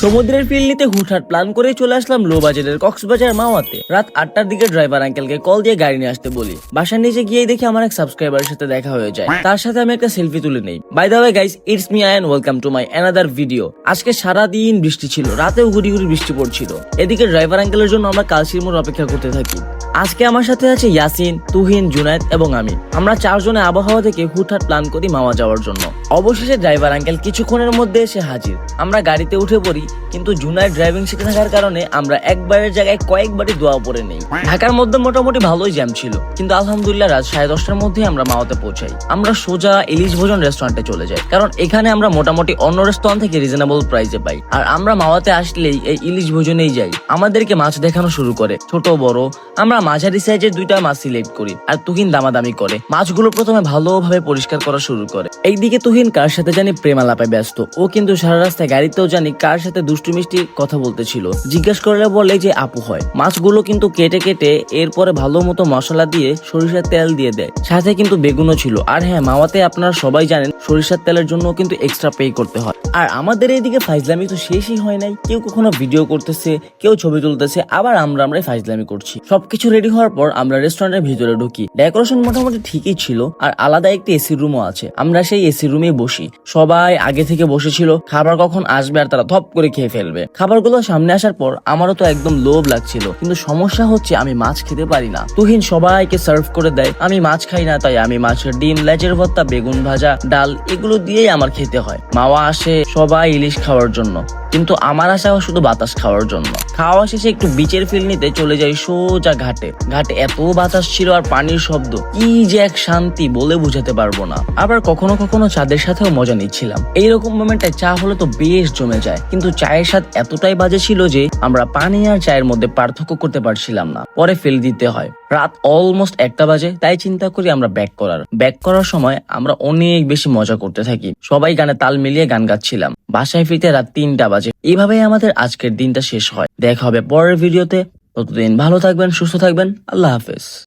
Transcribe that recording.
সমুদ্রের ফিল নিতে হুটহাট প্ল্যান করে চলে আসলাম লো বাজেটের কক্সবাজার মাওয়াতে। রাত 8টার দিকে ড্রাইভার আঙ্কেলকে কল দিয়ে গাড়ি নিয়ে আসতে বলি। বাসার নিচে গিয়ে দেখি আমার এক সাবস্ক্রাইবারের সাথে দেখা হয়ে যায়। তার সাথে আমি একটা সেলফি তুলে নেই। By the way guys, it's me Ayan, welcome to my another video. আজকে সারাদিন বৃষ্টি ছিল, রাতেও গুড়ি গুড়ি বৃষ্টি পড়ছিল। এদিকে ড্রাইভার আঙ্কেলের জন্য আমরা কালশির মোড় অপেক্ষা করতে থাকি। আজকে আমার সাথে আছে ইয়াসিন, তুহিন, জুনায়েদ এবং আমি। আমরা চারজনে আবহাওয়া থেকে হুটহাট প্ল্যান করি মাওয়া যাওয়ার জন্য। অবশেষে ড্রাইভার আঙ্কেল কিছুক্ষণের মধ্যে এসে হাজির। আমরা গাড়িতে উঠে পড়ি, কিন্তু জুনায়েদ ড্রাইভিং শিখে থাকার কারণে আমরা একবারের জায়গায় কয়েকবারই দোয়া পড়ে নেই। ঢাকার মধ্যে মোটামুটি ভালোই জ্যাম ছিল, কিন্তু আলহামদুলিল্লাহ রাত 10:30টার মধ্যে আমরা মাওয়াতে পৌঁছাই। আমরা সোজা ইলিশ ভোজন রেস্টুরেন্টে চলে যাই, কারণ এখানে আমরা মোটামুটি অন্য রেস্টুরেন্ট থেকে রিজনেবল প্রাইসে পাই। আর আমরা মাওয়াতে আসলেই এই ইলিশ ভোজনেই যাই। আমাদেরকে মাছ দেখানো শুরু করে, ছোট বড়। আমরা মাঝারি সাইজের 2টা মাছ সিলেক্ট করি, আর তুহিন দামাদামি করে। মাছগুলো প্রথমে ভালোভাবে পরিষ্কার করা শুরু করে। এইদিকে তুহিন কার সাথে জানি প্রেম আলাপে ব্যস্ত। ও কিন্তু সারা রাস্তায় গাড়িতেও জানি কার সাথে দুষ্টু মিষ্টি কথা বলতেছিল। জিজ্ঞেস করলে বলে যে আপু হয়। মাছগুলো কিন্তু কেটে কেটে এরপরে ভালো মতো মশলা দিয়ে সরিষার তেল দিয়ে দেয়, সাথে কিন্তু বেগুনও ছিল। আর হ্যাঁ, মাওয়াতে আপনারা সবাই জানেন সরিষার তেলের জন্য কিন্তু এক্সট্রা পে করতে হয়। আর আমাদের এইদিকে ফাইজলামি তো শেষই হয় নাই। কেউ কখনো ভিডিও করতেছে, কেউ ছবি তুলতেছে, আবার আমরাই ফাইজলামি করছি। সবকিছু রেডি হওয়ার পর আমরা রেস্টুরেন্টের ভিতরে ঢুকি। ডেকোরেশন মোটামুটি ঠিকই ছিল, আর আলাদা একটি এসি রুমও আছে। আমরা সেই এসি রুমেই বসি। সবাই আগে থেকে বসেছিল, খাবার কখন আসবে আর তারা থপ করে খেয়ে ফেলবে। খাবারগুলো সামনে আসার পর আমারও তো একদম লোভ লাগছিল, কিন্তু সমস্যা হচ্ছে আমি মাছ খেতে পারি না। তুহিন সবাইকে সার্ভ করে দেয়, আমি মাছ খাই না, তাই আমি মাছের ডিম, লেজের ভর্তা, বেগুন ভাজা, ডাল এগুলো দিয়েই আমার খেতে হয়। মাওয়া আসে সবাই ইলিশ খাওয়ার জন্য, কিন্তু আমার আসা শুধু বাতাস খাওয়ার জন্য। খাওয়া শেষে একটু বিচের ফিল নিতে চলে যাই সোজা ঘাটে। ঘাটে এত বাতাস ছিল আর পানির শব্দ, কি যে এক শান্তি বলে বুঝাতে পারবো না। আবার কখনো কখনো চাঁদের সাথেও মজা নিচ্ছিলাম। এইরকম মোমেন্টে চা হলে তো বেশ জমে যায়, কিন্তু চায়ের স্বাদ এতটাই বাজে ছিল যে আমরা পানি আর চায়ের মধ্যে পার্থক্য করতে পারছিলাম না। পরে ফেলে দিতে হয়। রাত অলমোস্ট 1টা বাজে, তাই চিন্তা করি আমরা ব্যাক করার সময় আমরা অনেক বেশি মজা করতে থাকি। সবাই গানে তাল মিলিয়ে গান গাচ্ছিলাম। বাসায় ফিরতে রাত 3টা বাজে। এইভাবেই আমাদের আজকের দিনটা শেষ হয়। দেখা হবে পরের ভিডিওতে। ততদিন ভালো থাকবেন, সুস্থ থাকবেন। আল্লাহ হাফেজ।